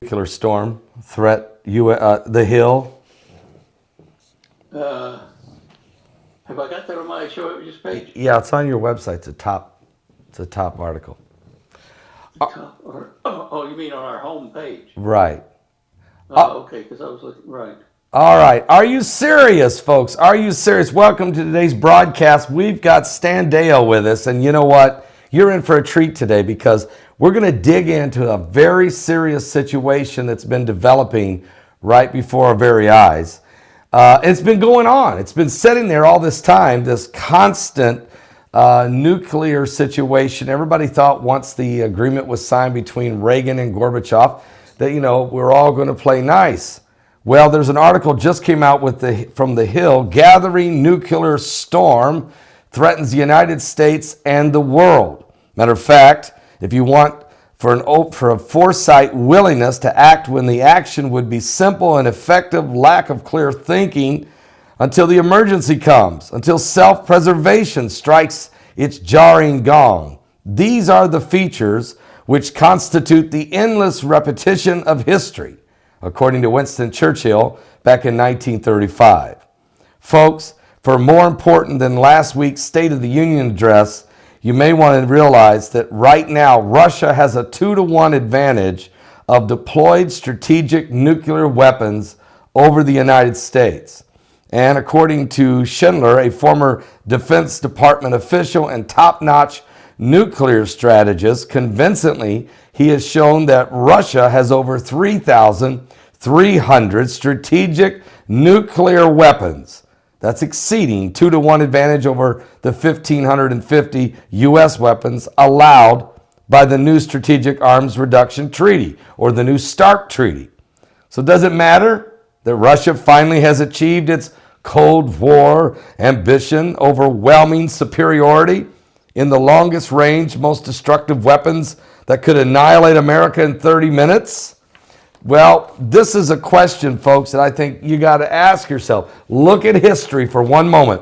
nuclear storm threat the Hill? Have I got that on my show images page? Yeah, it's on your website. It's a top article. You mean on our home page? Right. Okay, because I was looking, right. All right. Are you serious, folks? Are you serious? Welcome to today's broadcast. We've got Stan Dale with us. And you know what? You're in for a treat today because we're going to dig into a very serious situation that's been developing right before our very eyes. It's been going on. It's been sitting there all this time, this constant nuclear situation. Everybody thought once the agreement was signed between Reagan and Gorbachev that, we're all going to play nice. Well, there's an article just came out from the Hill. Gathering nuclear storm threatens the United States and the world. Matter of fact, if you want for a foresight willingness to act when the action would be simple and effective, lack of clear thinking until the emergency comes, until self-preservation strikes its jarring gong. These are the features which constitute the endless repetition of history, according to Winston Churchill back in 1935. Folks, for more important than last week's State of the Union address, you may want to realize that right now Russia has a 2-to-1 advantage of deployed strategic nuclear weapons over the United States. And according to Schindler, a former Defense Department official and top-notch nuclear strategist, convincingly, he has shown that Russia has over 3,300 strategic nuclear weapons. That's exceeding 2-to-1 advantage over the 1,550 U.S. weapons allowed by the new Strategic Arms Reduction Treaty, or the new START Treaty. So does it matter that Russia finally has achieved its Cold War ambition, overwhelming superiority in the longest range, most destructive weapons that could annihilate America in 30 minutes? Well, this is a question, folks, that I think you got to ask yourself. Look at history for one moment.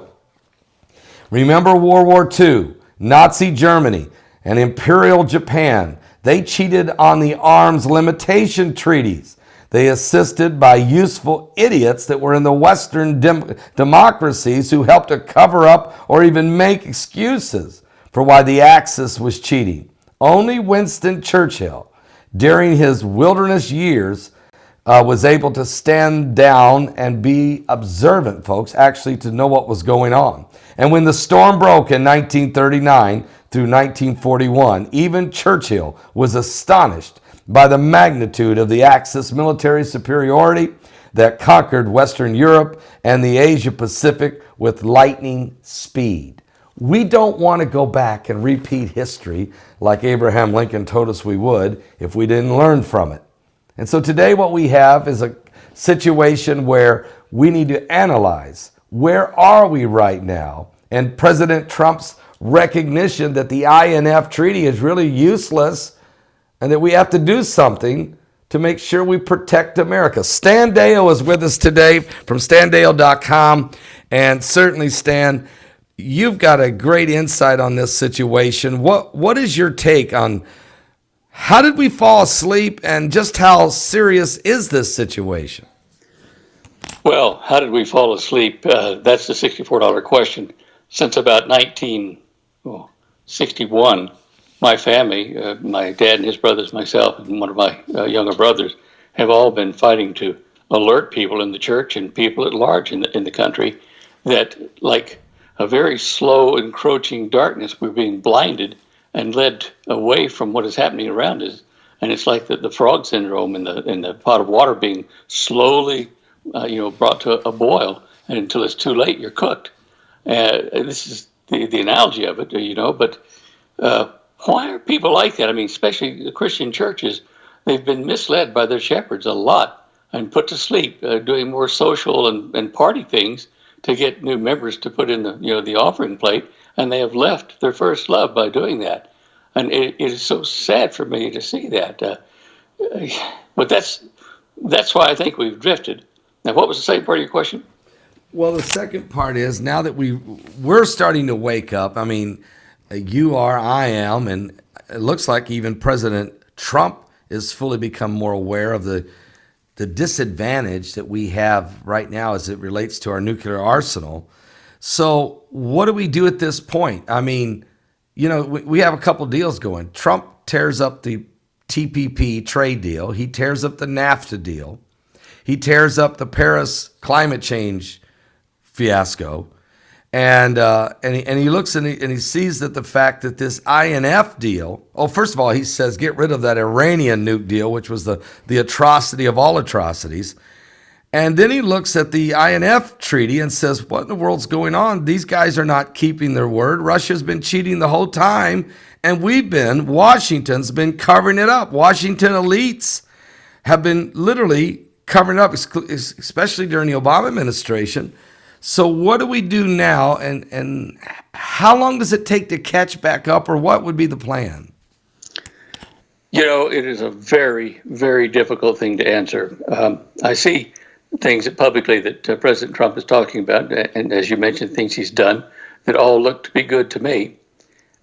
Remember World War II, Nazi Germany, and Imperial Japan. They cheated on the arms limitation treaties. They assisted by useful idiots that were in the Western democracies who helped to cover up or even make excuses for why the Axis was cheating. Only Winston Churchill, during his wilderness years, was able to stand down and be observant, folks, actually to know what was going on. And when the storm broke in 1939 through 1941, even Churchill was astonished by the magnitude of the Axis military superiority that conquered Western Europe and the Asia Pacific with lightning speed. We don't want to go back and repeat history like Abraham Lincoln told us we would if we didn't learn from it. And so today what we have is a situation where we need to analyze, where are we right now? And President Trump's recognition that the INF treaty is really useless and that we have to do something to make sure we protect America. Stan Dale is with us today from standale.com. And certainly, Stan, you've got a great insight on this situation. What is your take on how did we fall asleep and just how serious is this situation? Well, how did we fall asleep? That's the $64 question. Since about 1961, my family, my dad and his brothers, myself, and one of my younger brothers, have all been fighting to alert people in the church and people at large in the country that, like a very slow encroaching darkness, we're being blinded and led away from what is happening around us. And it's like the frog syndrome in the pot of water being slowly brought to a boil, and until it's too late, you're cooked. This is the analogy of it, but why are people like that? I mean, especially the Christian churches, they've been misled by their shepherds a lot and put to sleep doing more social and party things to get new members to put in the offering plate, and they have left their first love by doing that. And it is so sad for me to see that. But that's why I think we've drifted. Now, what was the second part of your question? Well, the second part is now that we're starting to wake up. I mean, you are, I am, and it looks like even President Trump is fully become more aware of the disadvantage that we have right now as it relates to our nuclear arsenal. So what do we do at this point? I mean, we have a couple deals going. Trump tears up the TPP trade deal. He tears up the NAFTA deal. He tears up the Paris climate change fiasco. And he looks and he sees that the fact that this INF deal, first of all, he says, get rid of that Iranian nuke deal, which was the atrocity of all atrocities. And then he looks at the INF treaty and says, what in the world's going on? These guys are not keeping their word. Russia's been cheating the whole time. And Washington's been covering it up. Washington elites have been literally covering it up, especially during the Obama administration. So what do we do now, and how long does it take to catch back up, or what would be the plan? It is a very, very difficult thing to answer. I see things publicly that President Trump is talking about, and as you mentioned, things he's done that all look to be good to me.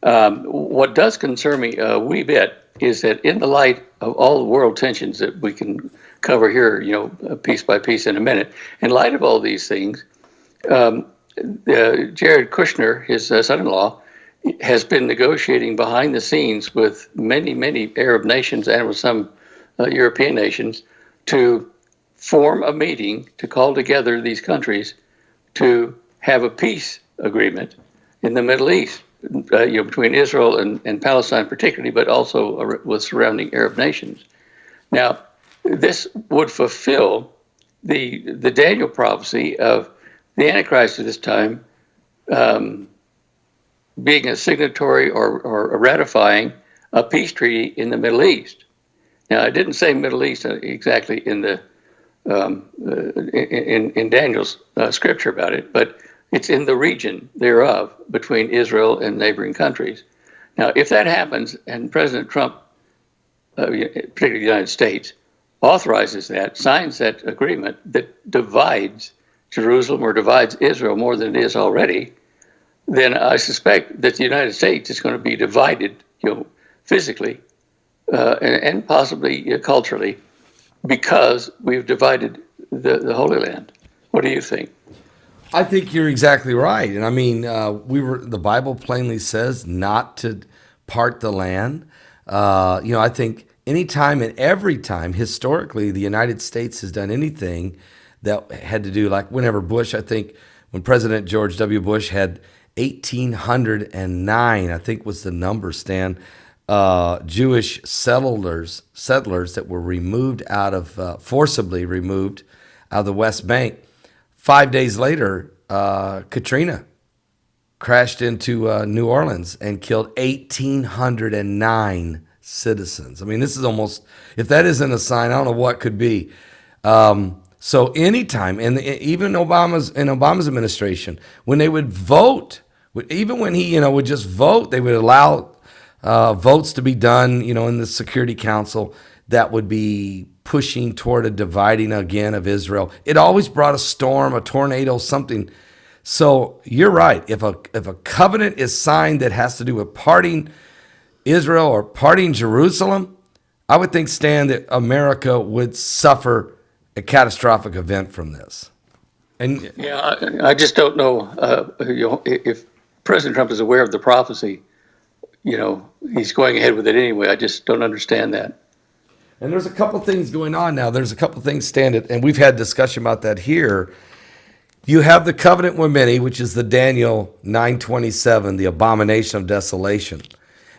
What does concern me a wee bit is that in the light of all the world tensions that we can cover here, piece by piece in a minute, in light of all these things, Jared Kushner, his son-in-law, has been negotiating behind the scenes with many, many Arab nations and with some European nations to form a meeting to call together these countries to have a peace agreement in the Middle East, between Israel and Palestine particularly, but also with surrounding Arab nations. Now, this would fulfill the Daniel prophecy of the Antichrist at this time being a signatory or ratifying a peace treaty in the Middle East. Now, I didn't say Middle East exactly in the in Daniel's scripture about it, but it's in the region thereof between Israel and neighboring countries. Now, if that happens, and President Trump, particularly the United States, authorizes that, signs that agreement that divides Jerusalem or divides Israel more than it is already, then I suspect that the United States is going to be divided, physically and possibly culturally, because we've divided the Holy Land. What do you think? I think you're exactly right. And I mean, the Bible plainly says not to part the land. I think anytime and every time historically the United States has done anything that had to do, like whenever Bush, I think when President George W. Bush had 1,809, I think was the number, Stan, Jewish settlers that were removed forcibly removed out of the West Bank. 5 days later, Katrina crashed into New Orleans and killed 1,809 citizens. I mean, this is almost, if that isn't a sign, I don't know what could be. So anytime, and even Obama's administration, when they would vote, even when he would just vote, they would allow votes to be done in the Security Council that would be pushing toward a dividing again of Israel. It always brought a storm, a tornado, something. So you're right. If a covenant is signed that has to do with parting Israel or parting Jerusalem, I would think, Stan, that America would suffer a catastrophic event from this. And yeah, I just don't know if President Trump is aware of the prophecy. He's going ahead with it anyway. I just don't understand that. And there's a couple things going on now. There's a couple things, Stan, and we've had discussion about that here. You have the covenant with many, which is the Daniel 9:27, the abomination of desolation.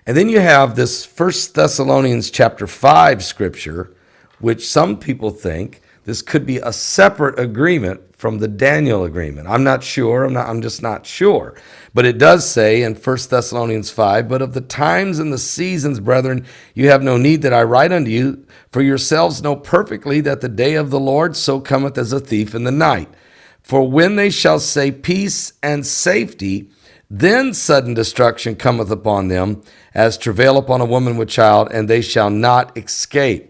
And then you have this 1 Thessalonians chapter 5 scripture, which some people think this could be a separate agreement from the Daniel agreement. I'm not sure. I'm just not sure. But it does say in 1 Thessalonians 5, but of the times and the seasons, brethren, you have no need that I write unto you, for yourselves know perfectly that the day of the Lord so cometh as a thief in the night. For when they shall say peace and safety, then sudden destruction cometh upon them, as travail upon a woman with child, and they shall not escape.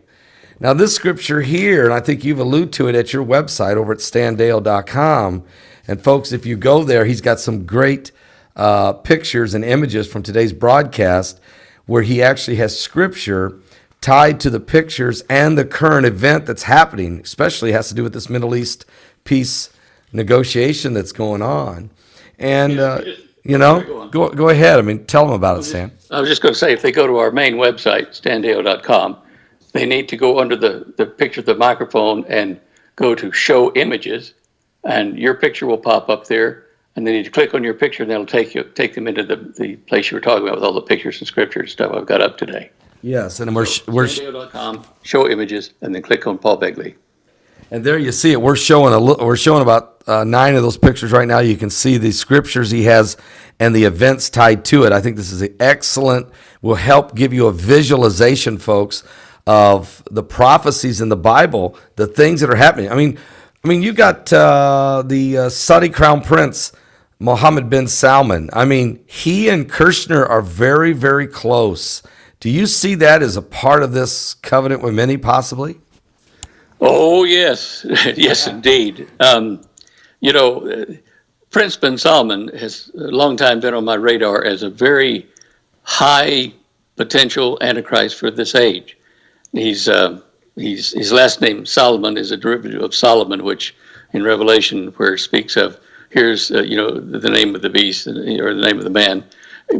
Now, this scripture here, and I think you've alluded to it at your website over at standale.com. And folks, if you go there, he's got some great pictures and images from today's broadcast where he actually has scripture tied to the pictures and the current event that's happening, especially has to do with this Middle East peace negotiation that's going on. And, go ahead. I mean, tell them about it, Stan. I was just going to say, if they go to our main website, standeo.com, they need to go under the picture of the microphone and go to show images, and your picture will pop up there. And they need to click on your picture, and that'll take them into the place you were talking about with all the pictures and scripture and stuff I've got up today. Yes, and we're standeo.com, show images, and then click on Paul Begley. And there you see it. We're showing about 9 of those pictures right now. You can see the scriptures he has and the events tied to it. I think this is excellent. Will help give you a visualization, folks, of the prophecies in the Bible, the things that are happening. I mean, you got the Saudi Crown Prince, Mohammed bin Salman. I mean, he and Kirshner are very, very close. Do you see that as a part of this covenant with many, possibly? Oh, yes. Yes, indeed. Prince bin Salman has a long time been on my radar as a very high potential Antichrist for this age. His last name, Solomon, is a derivative of Solomon, which in Revelation, where it speaks of, here's, the name of the beast or the name of the man,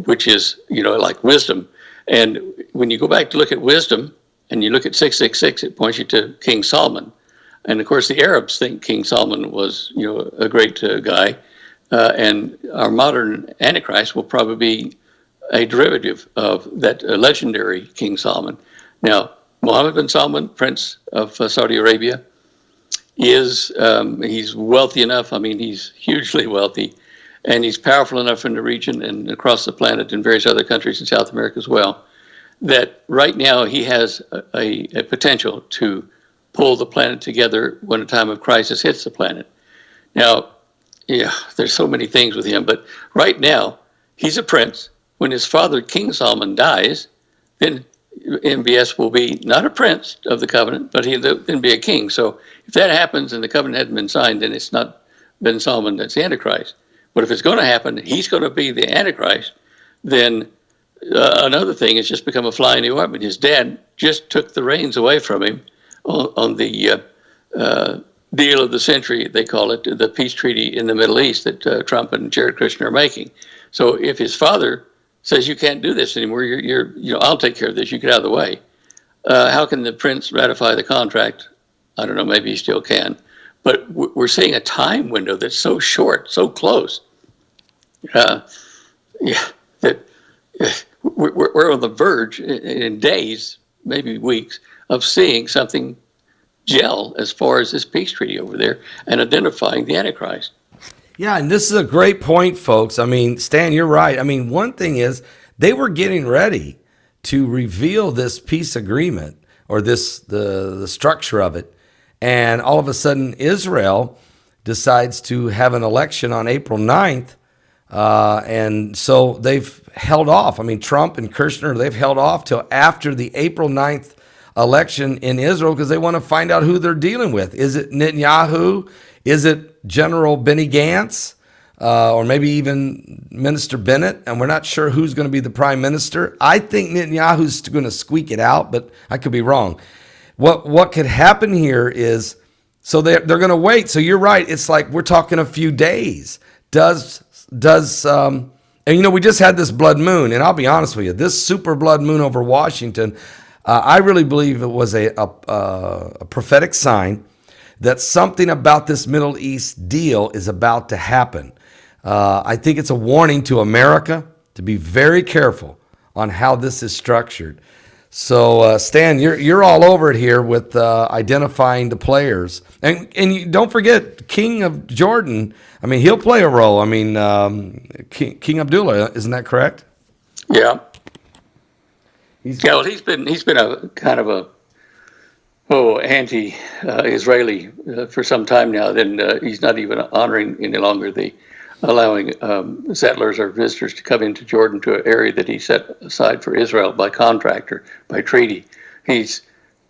which is, like wisdom. And when you go back to look at wisdom and you look at 666, it points you to King Solomon. And of course, the Arabs think King Solomon was, a great guy. And our modern Antichrist will probably be a derivative of that legendary King Solomon. Now, Mohammed bin Salman, Prince of Saudi Arabia, he's wealthy enough. I mean, he's hugely wealthy, and he's powerful enough in the region and across the planet in various other countries in South America as well, that right now he has a potential to pull the planet together when a time of crisis hits the planet. Now, there's so many things with him, but right now he's a prince. When his father, King Solomon, dies, then MBS will be not a prince of the covenant, but he'll then be a king. So if that happens and the covenant hadn't been signed, then it's not bin Salman that's the Antichrist. But if it's going to happen, he's going to be the Antichrist, then another thing has just become a fly in the ointment. His dad just took the reins away from him on the deal of the century, they call it, the peace treaty in the Middle East that Trump and Jared Kushner are making. So if his father says you can't do this anymore, I'll take care of this, you get out of the way. How can the prince ratify the contract? I don't know, maybe he still can. But we're seeing a time window that's so short, so close. That we're on the verge in days, maybe weeks, of seeing something gel as far as this peace treaty over there and identifying the Antichrist. Yeah, and this is a great point, folks. I mean, Stan, you're right. I mean, one thing is they were getting ready to reveal this peace agreement or the structure of it. And all of a sudden, Israel decides to have an election on April 9th. And so they've held off. I mean, Trump and Kushner, they've held off till after the April 9th election in Israel because they want to find out who they're dealing with. Is it Netanyahu? Is it General Benny Gantz? Or maybe even Minister Bennett? And we're not sure who's going to be the prime minister. I think Netanyahu's going to squeak it out, but I could be wrong. What could happen here is, so they're going to wait. So you're right. It's like we're talking a few days. And we just had this blood moon, and I'll be honest with you, this super blood moon over Washington, I really believe it was a prophetic sign that something about this Middle East deal is about to happen. I think it's a warning to America to be very careful on how this is structured. So, Stan, you're all over it here with identifying the players. And you don't forget, King of Jordan, I mean, he'll play a role. I mean, King Abdullah, isn't that correct? Yeah. He's been a kind of a anti-Israeli for some time now. Then he's not even honoring any longer the allowing settlers or visitors to come into Jordan to an area that he set aside for Israel by contract or by treaty. He's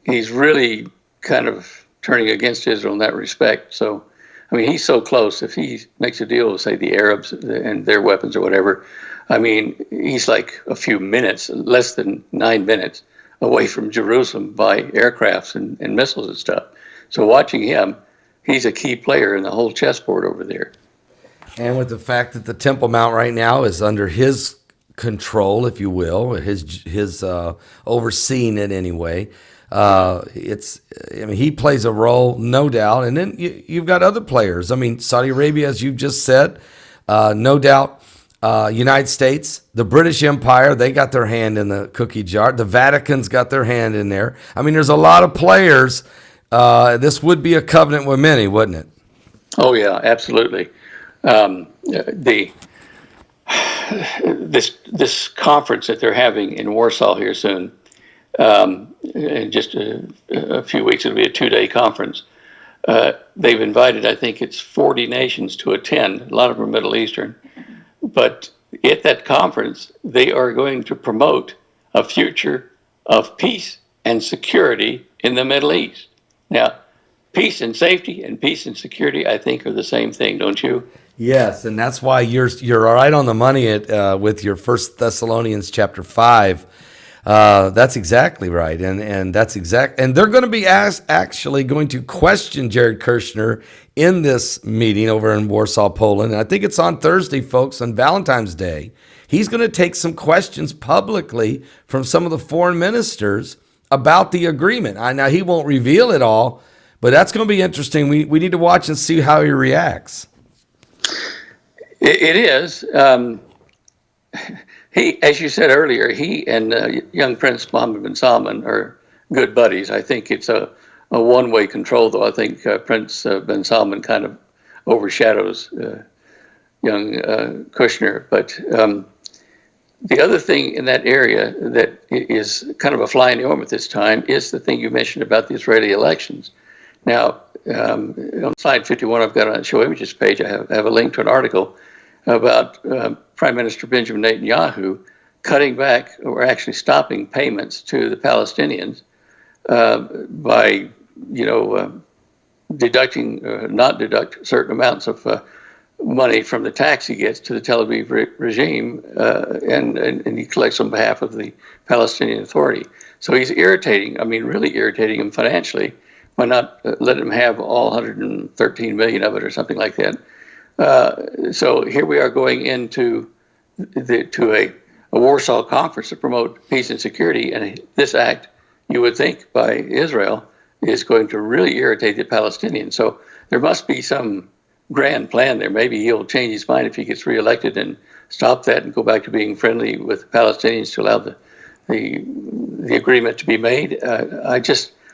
really kind of turning against Israel in that respect. So, I mean, he's so close. If he makes a deal with, say, the Arabs and their weapons or whatever, I mean, he's like a few minutes, less than 9 minutes away from Jerusalem by aircrafts and missiles and stuff. So watching him, he's a key player in the whole chessboard over there. And with the fact that the Temple Mount right now is under his control, if you will, his overseeing it anyway. He plays a role, no doubt. And then you've got other players. I mean, Saudi Arabia, as you've just said, no doubt. United States, the British Empire, they got their hand in the cookie jar. The Vatican's got their hand in there. I mean, there's a lot of players. This would be a covenant with many, wouldn't it? Oh yeah, absolutely. This conference that they're having in Warsaw here soon, in just a few weeks, it'll be a 2-day conference. They've invited, I think it's 40 nations to attend. A lot of them are Middle Eastern. But at that conference, they are going to promote a future of peace and security in the Middle East. Now, peace and safety and peace and security, I think, are the same thing, don't you? Yes, and that's why you're right on the money with your 1 Thessalonians chapter 5. That's exactly right, and that's exact. And they're going to be actually going to question Jared Kushner in this meeting over in Warsaw, Poland. And I think it's on Thursday, folks, on Valentine's Day. He's going to take some questions publicly from some of the foreign ministers about the agreement. Now, he won't reveal it all, but that's going to be interesting. We need to watch and see how he reacts. It is. He, as you said earlier, he and young Prince Mohammed bin Salman are good buddies. I think it's a one-way control, though. I think Prince bin Salman kind of overshadows young Kushner. But the other thing in that area that is kind of a fly in the ointment this time is the thing you mentioned about the Israeli elections. Now, on slide 51, I've got on the show images page, I have a link to an article about Prime Minister Benjamin Netanyahu cutting back or actually stopping payments to the Palestinians by, not deduct certain amounts of money from the tax he gets to the Tel Aviv regime, and he collects on behalf of the Palestinian Authority. So he's really irritating him financially by not letting him have all 113 million of it or something like that. So here we are going into a Warsaw conference to promote peace and security, and this act, you would think, by Israel is going to really irritate the Palestinians. So there must be some grand plan there. Maybe he'll change his mind if he gets reelected and stop that and go back to being friendly with the Palestinians to allow the agreement to be made.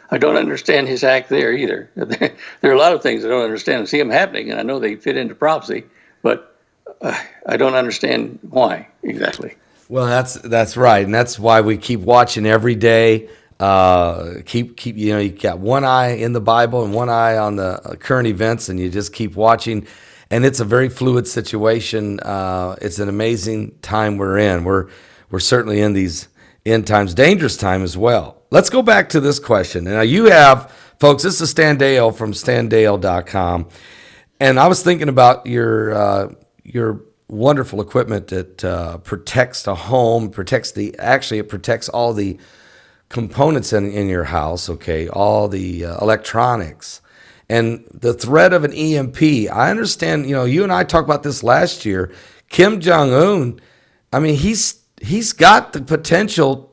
I don't understand his act there either. There are a lot of things I don't understand. I see them happening, and I know they fit into prophecy, but I don't understand why exactly. Well, that's right, and that's why we keep watching every day. You got one eye in the Bible and one eye on the current events, and you just keep watching. And it's a very fluid situation. It's an amazing time we're in. We're certainly in these end times, dangerous time as well. Let's go back to this question. Now you have, folks, this is Stan Dale from standale.com. And I was thinking about your wonderful equipment that protects a home, it protects all the components in your house, okay, all the electronics. And the threat of an EMP, I understand, you and I talked about this last year. Kim Jong-un, he's got the potential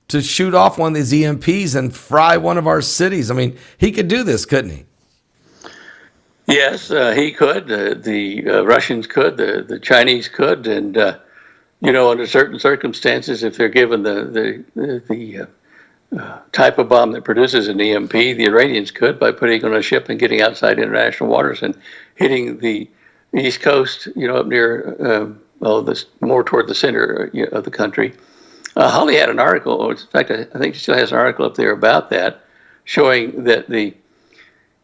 to shoot off one of these EMPs and fry one of our cities. He could do this, couldn't he? Yes, he could. The Russians could. The Chinese could. And, under certain circumstances, if they're given the type of bomb that produces an EMP, the Iranians could, by putting it on a ship and getting outside international waters and hitting the East Coast, up near, more toward the center of the country. Holly had an article, in fact, I think she still has an article up there about that, showing that the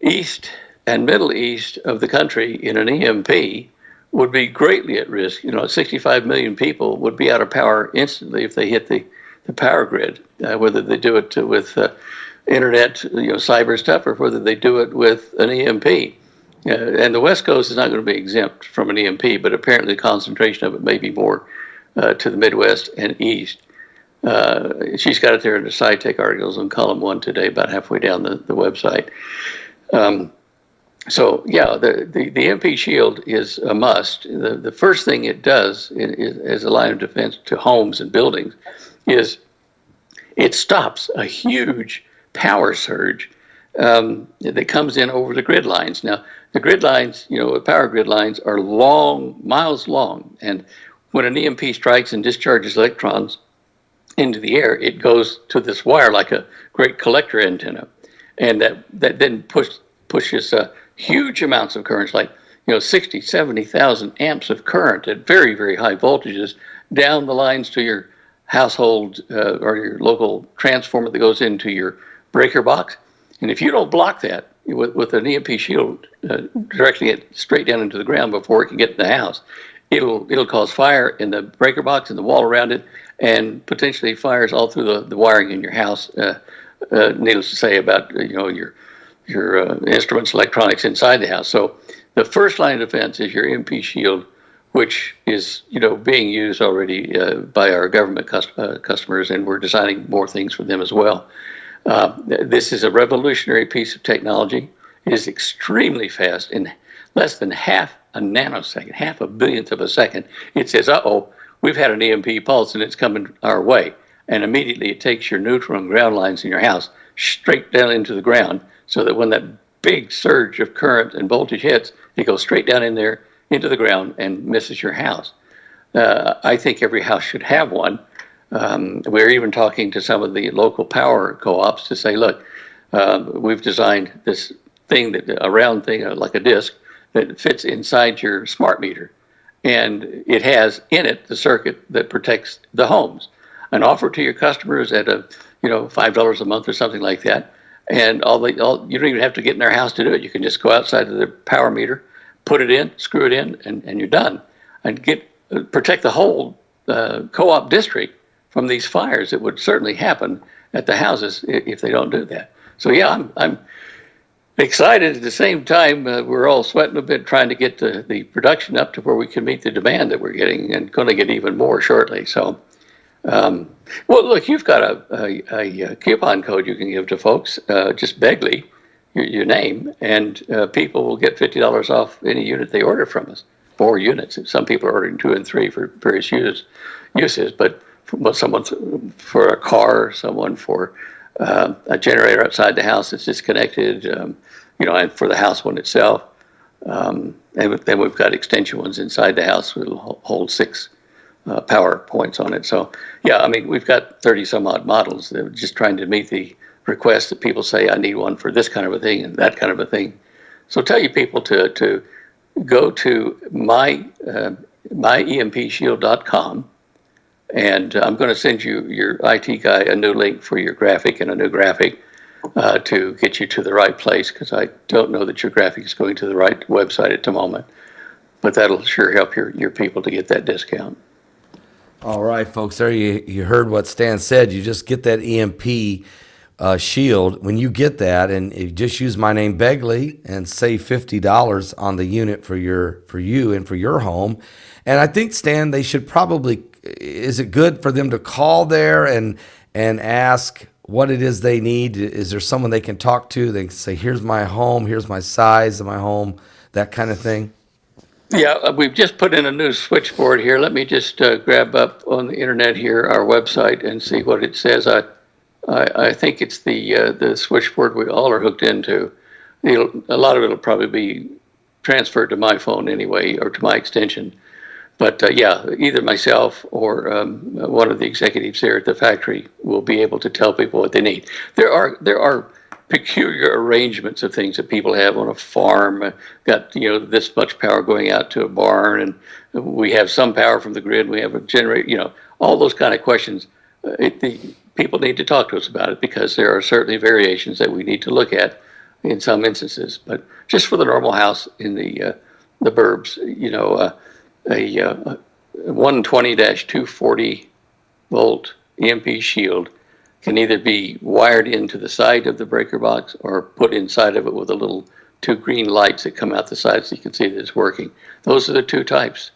East and Middle East of the country in an EMP would be greatly at risk. 65 million people would be out of power instantly if they hit the power grid, whether they do it with internet, cyber stuff, or whether they do it with an EMP. And the West Coast is not going to be exempt from an EMP, but apparently the concentration of it may be more to the Midwest and East. She's got it there in the SciTech articles on column 1 today, about halfway down the website. So yeah, the EMP shield is a must. The first thing it does as a line of defense to homes and buildings is it stops a huge power surge that comes in over the grid lines. Now, the grid lines, the power grid lines are long, miles long, and when an EMP strikes and discharges electrons into the air, it goes to this wire like a great collector antenna, and that then pushes huge amounts of currents, like 60, 70,000 amps of current at very, very high voltages down the lines to your household or your local transformer that goes into your breaker box. And if you don't block that with an EMP shield, directing it straight down into the ground before it can get in the house, it'll cause fire in the breaker box and the wall around it, and potentially fires all through the wiring in your house. Needless to say, about your instruments, electronics inside the house. So the first line of defense is your EMP shield, which is being used already by our government customers, and we're designing more things for them as well. This is a revolutionary piece of technology. It is extremely fast. In less than half a nanosecond, half a billionth of a second, it says, uh-oh, we've had an EMP pulse and it's coming our way. And immediately it takes your neutral and ground lines in your house straight down into the ground, so that when that big surge of current and voltage hits, it goes straight down in there into the ground and misses your house. I think every house should have one. We're even talking to some of the local power co-ops to say, look, we've designed this thing, a round thing like a disc, that fits inside your smart meter. And it has in it the circuit that protects the homes. An offer to your customers at $5 a month or something like that. And you don't even have to get in their house to do it. You can just go outside of the power meter, put it in, screw it in, and you're done. And protect the whole co-op district from these fires that would certainly happen at the houses if they don't do that. So yeah, I'm excited. At the same time, we're all sweating a bit trying to get the production up to where we can meet the demand that we're getting, and going to get even more shortly. So, well, look, you've got a coupon code you can give to folks. Just Begley, your name, and people will get $50 off any unit they order from us. 4 units. Some people are ordering 2 and 3 for various uses, but someone for a car, someone for a generator outside the house that's disconnected, and for the house one itself. And then we've got extension ones inside the house that will hold 6 power points on it. So, yeah, I mean, we've got 30 some odd models. They're just trying to meet the request that people say, I need one for this kind of a thing and that kind of a thing. So tell you people to go to myempshield.com, and I'm going to send your IT guy a new link for your graphic and a new graphic to get you to the right place, because I don't know that your graphic is going to the right website at the moment. But that'll sure help your people to get that discount. All right, folks, there you heard what Stan said. You just get that EMP shield. When you get that, and you just use my name Begley and save $50 on the unit for you and for your home. And I think, Stan, they should probably, is it good for them to call there and ask what it is they need? Is there someone they can talk to? They can say, here's my home, here's my size of my home, that kind of thing. Yeah, we've just put in a new switchboard here. Let me just grab up on the internet here our website and see what it says. I think it's the switchboard we all are hooked into. A lot of it will probably be transferred to my phone anyway, or to my extension. But yeah, either myself or one of the executives there at the factory will be able to tell people what they need. There are peculiar arrangements of things that people have on a farm. Got this much power going out to a barn, and we have some power from the grid. We have a generator. All those kind of questions. People need to talk to us about it, because there are certainly variations that we need to look at in some instances. But just for the normal house in the burbs, a 120-240 volt EMP shield can either be wired into the side of the breaker box or put inside of it with a little 2 green lights that come out the side so you can see that it's working. Those are the 2 types.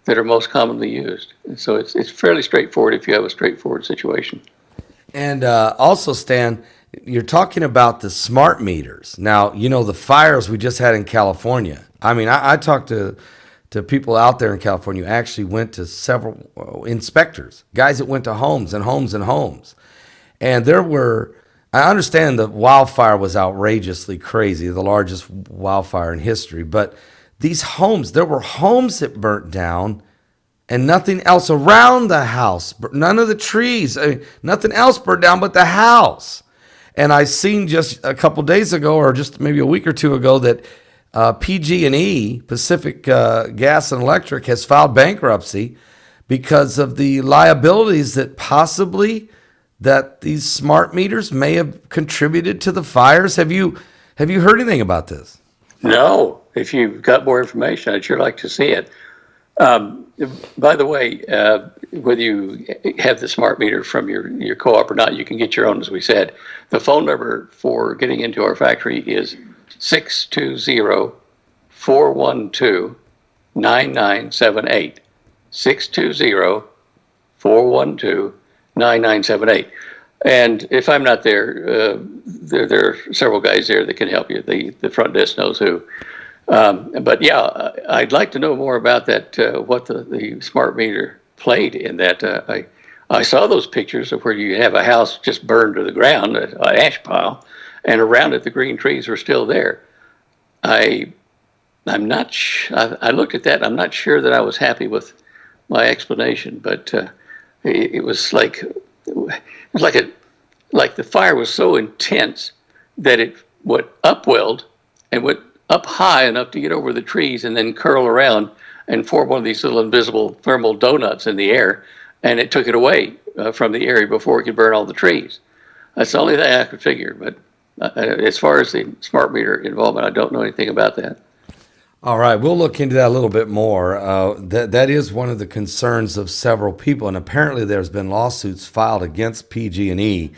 that are most commonly used. And so it's fairly straightforward if you have a straightforward situation. And also, Stan, you're talking about the smart meters. Now, the fires we just had in California. I mean, I talked to people out there in California who actually went to several inspectors, guys that went to homes and homes and homes. And I understand the wildfire was outrageously crazy, the largest wildfire in history, but these homes, there were homes that burnt down and nothing else around the house, none of the trees, nothing else burned down but the house. And I seen just a couple days ago, or just maybe a week or two ago, that PG&E, Pacific Gas and Electric, has filed bankruptcy because of the liabilities that possibly that these smart meters may have contributed to the fires. Have you heard anything about this? No, if you've got more information, I'd sure like to see it. By the way, whether you have the smart meter from your co-op or not, you can get your own, as we said. The phone number for getting into our factory is 620-412-9978. 620-412-9978. And if I'm not there, there are several guys there that can help you. The front desk knows who. But yeah, I'd like to know more about that, what the smart meter played in that. I saw those pictures of where you have a house just burned to the ground, an ash pile, and around it the green trees were still there. I'm not. I looked at that. And I'm not sure that I was happy with my explanation, but it was like the fire was so intense that it went upwelled and went up high enough to get over the trees and then curl around and form one of these little invisible thermal donuts in the air, and it took it away from the area before it could burn all the trees. That's the only thing I could figure, but as far as the smart meter involvement, I don't know anything about that. All right, we'll look into that a little bit more. That is one of the concerns of several people, and apparently there's been lawsuits filed against PG&E,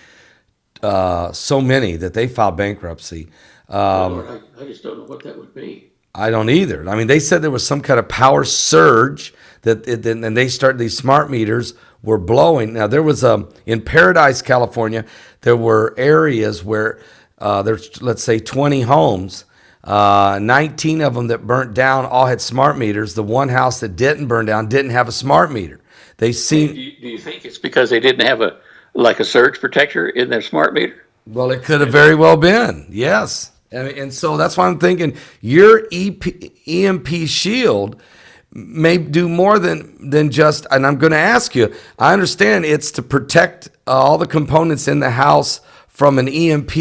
so many that they filed bankruptcy. I just don't know what that would be. I don't either. I mean, they said there was some kind of power surge and these smart meters were blowing. Now, there was in Paradise, California, there were areas where there's, let's say, 20 homes. 19 of them that burnt down all had smart meters. The one house that didn't burn down didn't have a smart meter. Do you think it's because they didn't have a surge protector in their smart meter? Well, it could have very well been, yes. And so that's why I'm thinking your EMP shield may do more than just, and I'm going to ask you, I understand it's to protect all the components in the house from an EMP,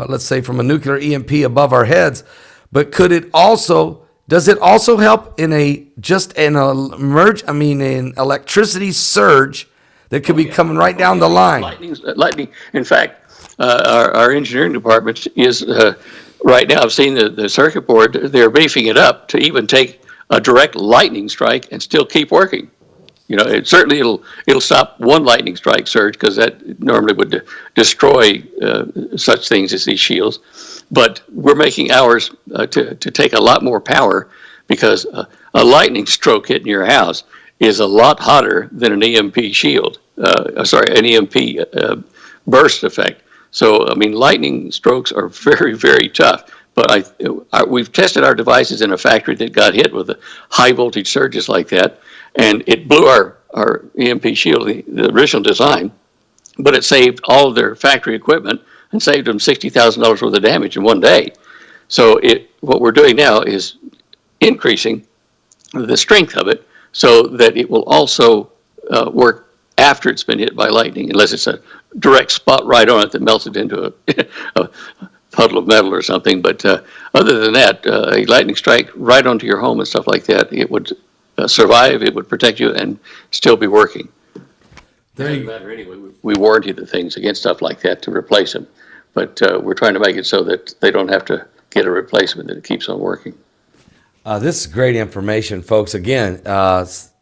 let's say from a nuclear EMP above our heads, but does it also help in an electricity surge that could be coming right down the line? Lightning. In fact, our engineering department is right now. I've seen the circuit board. They're beefing it up to even take a direct lightning strike and still keep working. It'll stop one lightning strike surge, because that normally would destroy such things as these shields. But we're making ours to take a lot more power, because a lightning stroke hitting your house is a lot hotter than an EMP shield. An EMP burst effect. So, I mean, lightning strokes are very, very tough. But we've tested our devices in a factory that got hit with high voltage surges like that, and it blew our EMP shield, the original design, but it saved all of their factory equipment and saved them $60,000 worth of damage in one day. So what we're doing now is increasing the strength of it so that it will also work after it's been hit by lightning, unless it's a direct spot right on it that melts it into a puddle of metal or something. But other than that, a lightning strike right onto your home and stuff like that, it would survive, it would protect you, and still be working. Doesn't matter anyway. We warranty the things against stuff like that to replace them, but we're trying to make it so that they don't have to get a replacement, that it keeps on working. This is great information, folks. Again,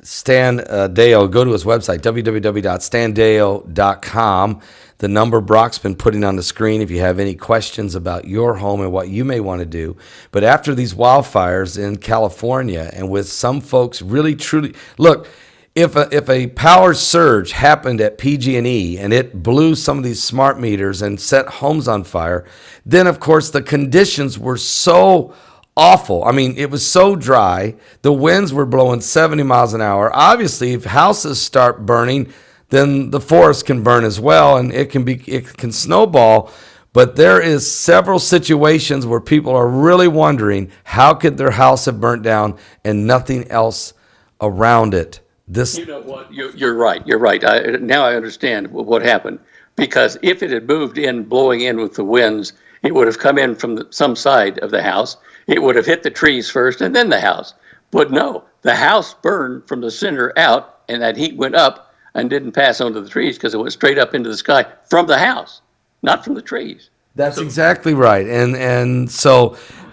Stan Deo, go to his website, www.standeo.com. The number Brock's been putting on the screen if you have any questions about your home and what you may want to do. But after these wildfires in California, and with some folks really truly, look, if a power surge happened at PG&E and it blew some of these smart meters and set homes on fire, then of course the conditions were so awful. I mean, it was so dry. The winds were blowing 70 miles an hour. Obviously, if houses start burning, then the forest can burn as well, and it can snowball. But there is several situations where people are really wondering how could their house have burnt down and nothing else around it. You know what? You're right. You're right. Now I understand what happened. Because if it had moved in, blowing in with the winds, it would have come in from some side of the house. It would have hit the trees first and then the house. But no, the house burned from the center out, and that heat went up and didn't pass onto the trees because it went straight up into the sky from the house, not from the trees. That's exactly right. And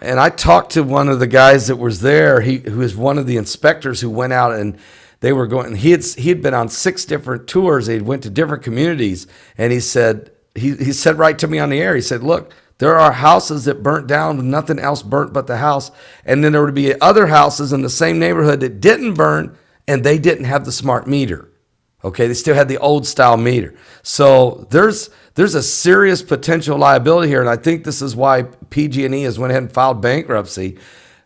I talked to one of the guys that was there. Who was one of the inspectors who went out, and they were going. He had been on 6 different tours. He went to different communities, and he said right to me on the air. He said, "Look, there are houses that burnt down with nothing else burnt but the house, and then there would be other houses in the same neighborhood that didn't burn, and they didn't have the smart meter. Okay, they still had the old style meter. So there's a serious potential liability here, and I think this is why PG&E has went ahead and filed bankruptcy,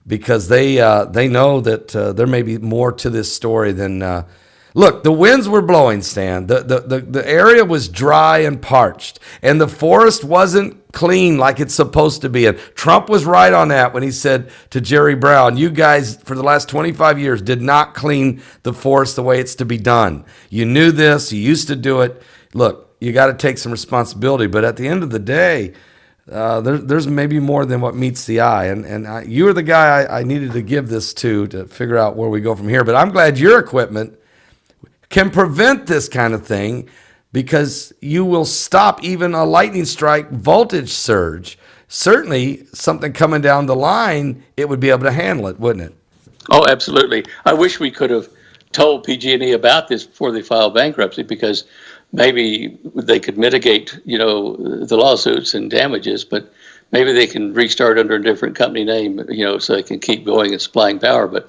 because they know that there may be more to this story than. Look, the winds were blowing, Stan. The area was dry and parched, and the forest wasn't clean like it's supposed to be. And Trump was right on that when he said to Jerry Brown, "You guys, for the last 25 years, did not clean the forest the way it's to be done. You knew this. You used to do it. Look, you got to take some responsibility." But at the end of the day, there's maybe more than what meets the eye. And you were the guy I needed to give this to figure out where we go from here. But I'm glad your equipment can prevent this kind of thing, because you will stop even a lightning strike voltage surge. Certainly something coming down the line, it would be able to handle it, wouldn't it? Oh, absolutely. I wish we could have told PG&E about this before they filed bankruptcy, because maybe they could mitigate, the lawsuits and damages, but maybe they can restart under a different company name, so they can keep going and supplying power. But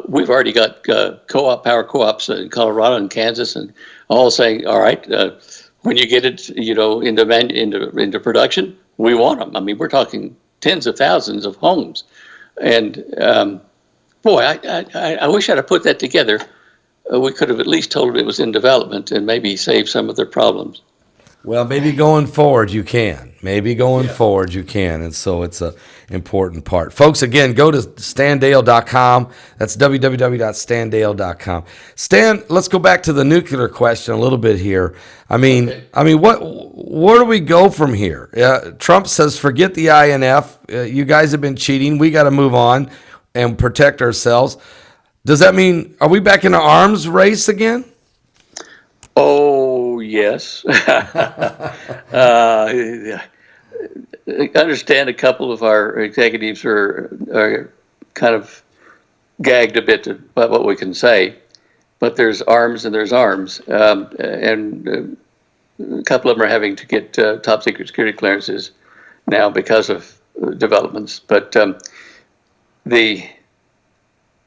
we've already got power co-ops in Colorado and Kansas, and all saying, all right, when you get it, into production, we want them. I mean, we're talking tens of thousands of homes, and boy, I wish I'd have put that together. We could have at least told them it was in development and maybe saved some of their problems. Well, maybe going forward you can. Forward you can. And so it's an important part. Folks, again, go to standale.com. That's www.standale.com. Stan, let's go back to the nuclear question a little bit here. Where do we go from here? Trump says, forget the INF. You guys have been cheating. We got to move on and protect ourselves. Does that mean, are we back in an arms race again? Oh, yes. I understand a couple of our executives are kind of gagged a bit about what we can say, but there's arms and there's arms. And a couple of them are having to get top secret security clearances now because of developments. But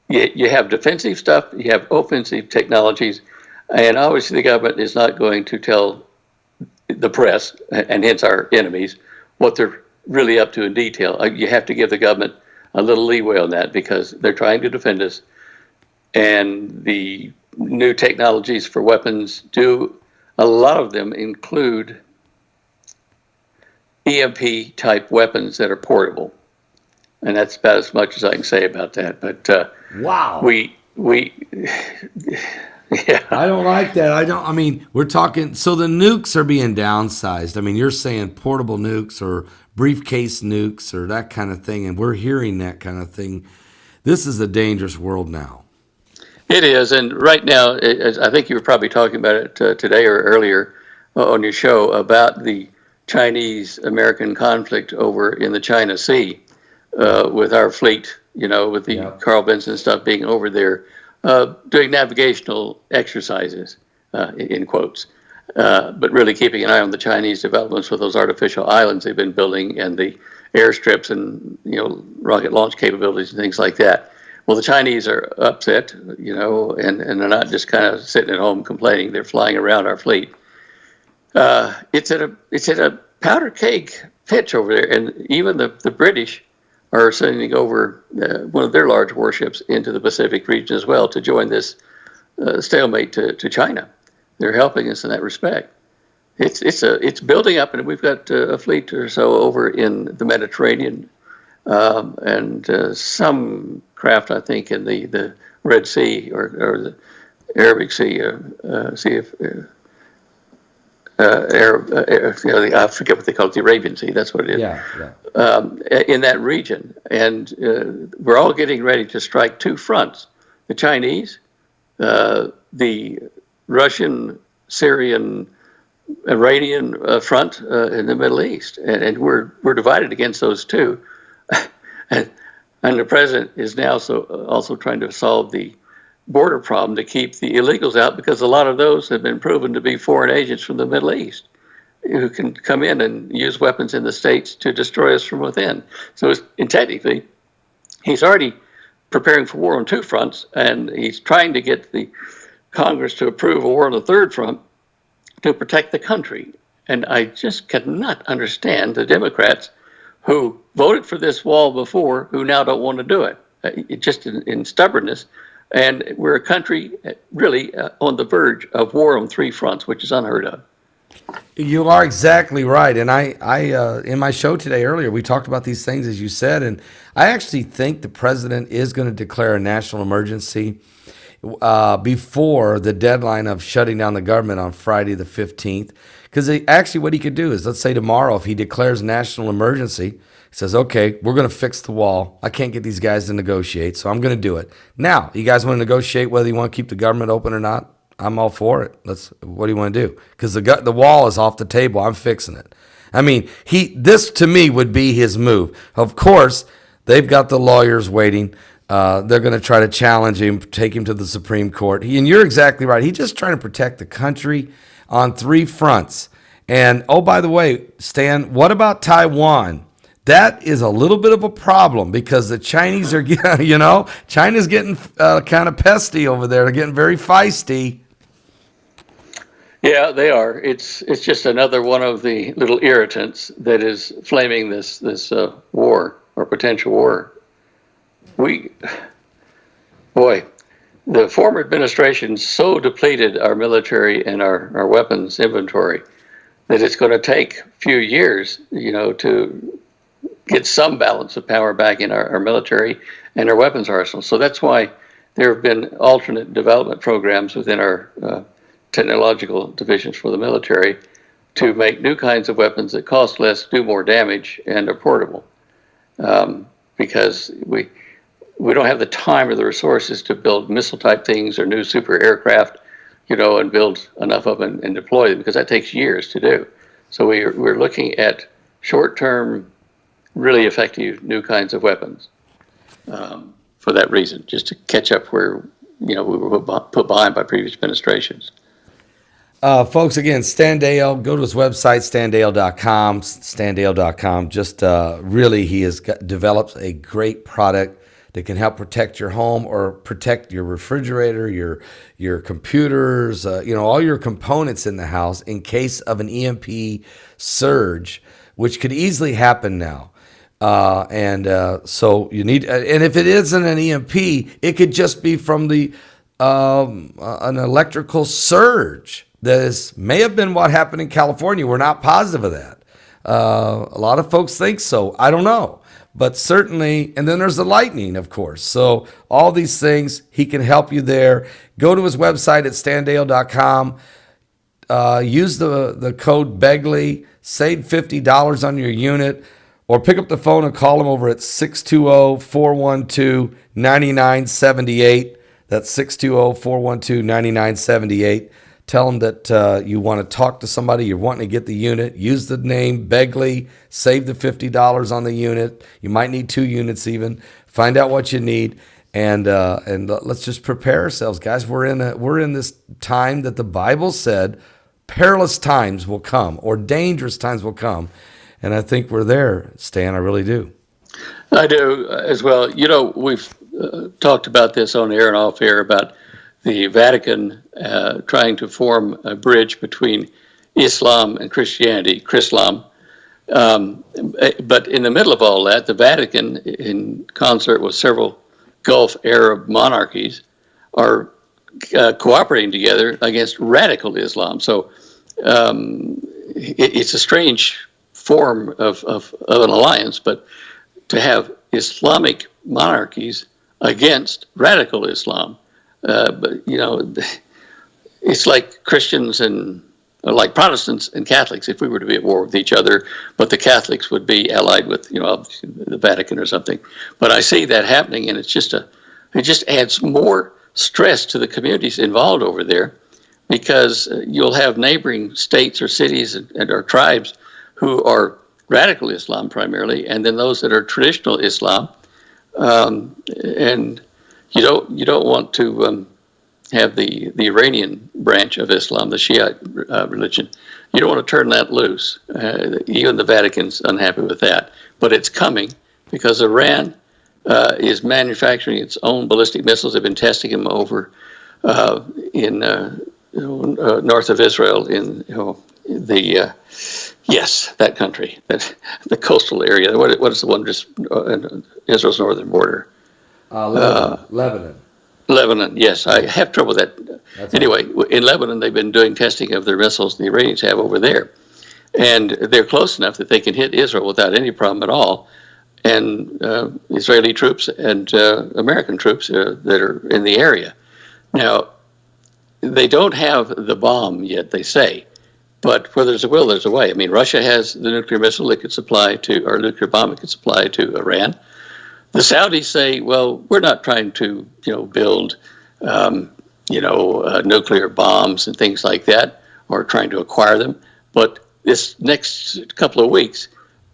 you have defensive stuff, you have offensive technologies, and obviously the government is not going to tell the press, and hence our enemies, what they're really up to in detail. You have to give the government a little leeway on that, because they're trying to defend us. And the new technologies for weapons a lot of them include EMP type weapons that are portable. And that's about as much as I can say about that. But wow, yeah. I don't like that. We're talking, so the nukes are being downsized. You're saying portable nukes or briefcase nukes or that kind of thing, and we're hearing that kind of thing. This is a dangerous world now. It is, and right now, I think you were probably talking about it today or earlier on your show about the Chinese-American conflict over in the China Sea with our fleet, with the Carl Vinson stuff being over there. doing navigational exercises, in quotes, but really keeping an eye on the Chinese developments with those artificial islands they've been building and the airstrips and rocket launch capabilities and things like that. Well, the Chinese are upset, and they're not just kind of sitting at home complaining. They're flying around our fleet. It's at a powder keg pitch over there, and even the British are sending over one of their large warships into the Pacific region as well to join this stalemate to China. They're helping us in that respect. It's building up, and we've got a fleet or so over in the Mediterranean, and some craft, I think, in the Red Sea or the Arabic Sea, Sea of I forget what they call it, the Arabian Sea. That's what it is. Yeah. In that region, and we're all getting ready to strike two fronts: the Chinese, the Russian, Syrian, Iranian front in the Middle East, and we're divided against those two. and the president is now also trying to solve the border problem to keep the illegals out, because a lot of those have been proven to be foreign agents from the Middle East who can come in and use weapons in the States to destroy us from within. So technically, he's already preparing for war on two fronts, and he's trying to get the Congress to approve a war on the third front to protect the country. And I just cannot understand the Democrats who voted for this wall before who now don't want to do it, just in stubbornness. And we're a country really on the verge of war on three fronts, which is unheard of. You are exactly right. And I in my show today earlier, we talked about these things, as you said, and I actually think the president is going to declare a national emergency before the deadline of shutting down the government on Friday the 15th. Because actually what he could do is, let's say tomorrow, if he declares national emergency, he says, okay, we're going to fix the wall. I can't get these guys to negotiate, so I'm going to do it. Now, you guys want to negotiate whether you want to keep the government open or not? I'm all for it. What do you want to do? Because the wall is off the table. I'm fixing it. I mean, this to me would be his move. Of course, they've got the lawyers waiting. They're going to try to challenge him, take him to the Supreme Court. And you're exactly right. He's just trying to protect the country on three fronts. And, oh, by the way, Stan, what about Taiwan? That is a little bit of a problem because the Chinese are, China's getting kind of pesty over there. They're getting very feisty. Yeah, they are. It's just another one of the little irritants that is flaming this war or potential war. The former administration so depleted our military and our weapons inventory that it's going to take a few years, to get some balance of power back in our military and our weapons arsenal. So that's why there have been alternate development programs within our technological divisions for the military to make new kinds of weapons that cost less, do more damage, and are portable. Because we don't have the time or the resources to build missile-type things or new super aircraft, and build enough of them and deploy them, because that takes years to do. So we're looking at short-term, really effective new kinds of weapons for that reason, just to catch up where we were put behind by previous administrations. Folks, again, Stan Dale, go to his website, standale.com. Just really, he has developed a great product that can help protect your home or protect your refrigerator, your computers, all your components in the house in case of an EMP surge, which could easily happen now. So you need, and if it isn't an EMP, it could just be from an electrical surge. That may have been what happened in California. We're not positive of that. A lot of folks think so. I don't know. But certainly, and then there's the lightning, of course. So all these things, he can help you there. Go to his website at standale.com. Use the code BEGLEY. Save $50 on your unit. Or pick up the phone and call him over at 620-412-9978. That's 620-412-9978. Tell them that you want to talk to somebody, you're wanting to get the unit. Use the name Begley. Save the $50 on the unit. You might need 2 units even. Find out what you need. And let's just prepare ourselves, guys. We're in this time that the Bible said perilous times will come, or dangerous times will come, and I think we're there, Stan. I really do. I do as well. We've talked about this on air and off air about the Vatican trying to form a bridge between Islam and Christianity, Chrislam. But in the middle of all that, the Vatican, in concert with several Gulf Arab monarchies, are cooperating together against radical Islam. So it's a strange form of an alliance, but to have Islamic monarchies against radical Islam. But it's like Christians and like Protestants and Catholics, if we were to be at war with each other, but the Catholics would be allied with, the Vatican or something. But I see that happening, and it just adds more stress to the communities involved over there, because you'll have neighboring states or cities and or tribes who are radical Islam primarily, and then those that are traditional Islam, and you don't want to have the Iranian branch of Islam, the Shiite religion. You don't want to turn that loose. Even the Vatican's unhappy with that, but it's coming because Iran is manufacturing its own ballistic missiles. They've been testing them over in north of Israel, in that country, the coastal area. What is the one just Israel's northern border? Lebanon. Lebanon, yes. I have trouble with that. Anyway, in Lebanon, they've been doing testing of their missiles the Iranians have over there. And they're close enough that they can hit Israel without any problem at all. And Israeli troops and American troops that are in the area. Now, they don't have the bomb yet, they say. But where there's a will, there's a way. I mean, Russia has the nuclear missile it could supply to, or nuclear bomb it could supply to Iran. The Saudis say, well, we're not trying to, build, nuclear bombs and things like that, or trying to acquire them. But this next couple of weeks,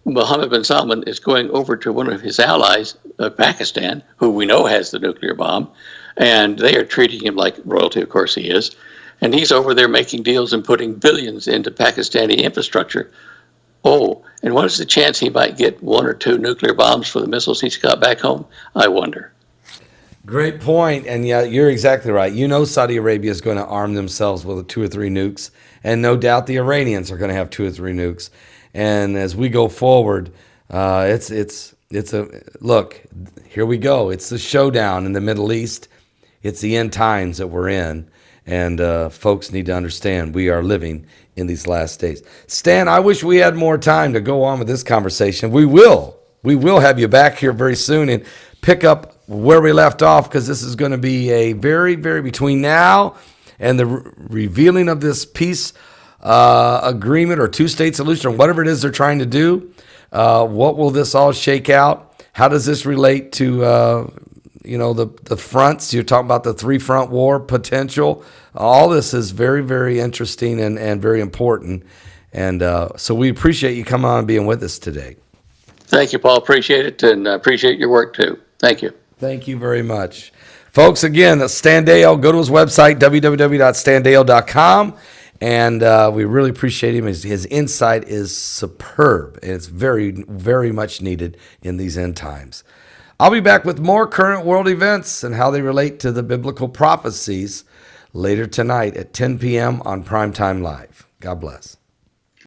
Mohammed bin Salman is going over to one of his allies, Pakistan, who we know has the nuclear bomb, and they are treating him like royalty. Of course he is. And he's over there making deals and putting billions into Pakistani infrastructure. Oh, and what is the chance he might get 1 or 2 nuclear bombs for the missiles he's got back home? I wonder. Great point. And yeah, you're exactly right. Saudi Arabia is going to arm themselves with 2 or 3 nukes, and no doubt the Iranians are going to have 2 or 3 nukes. And as we go forward, it's a look. Here we go. It's the showdown in the Middle East. It's the end times that we're in. And folks need to understand we are living in these last days. Stan, I wish we had more time to go on with this conversation. We will have you back here very soon and pick up where we left off, because this is going to be a very, very, between now and the revealing of this peace agreement or 2-state solution or whatever it is they're trying to do. What will this all shake out? How does this relate to the fronts? You're talking about the 3-front war potential. All this is very, very interesting and very important. And so we appreciate you coming on and being with us today. Thank you, Paul. Appreciate it, and appreciate your work too. Thank you. Thank you very much. Folks, again, that's Stan Dale. Go to his website, www.standale.com. And we really appreciate him. His insight is superb, and it's very, very much needed in these end times. I'll be back with more current world events and how they relate to the biblical prophecies later tonight at 10 p.m. on Primetime Live. God bless.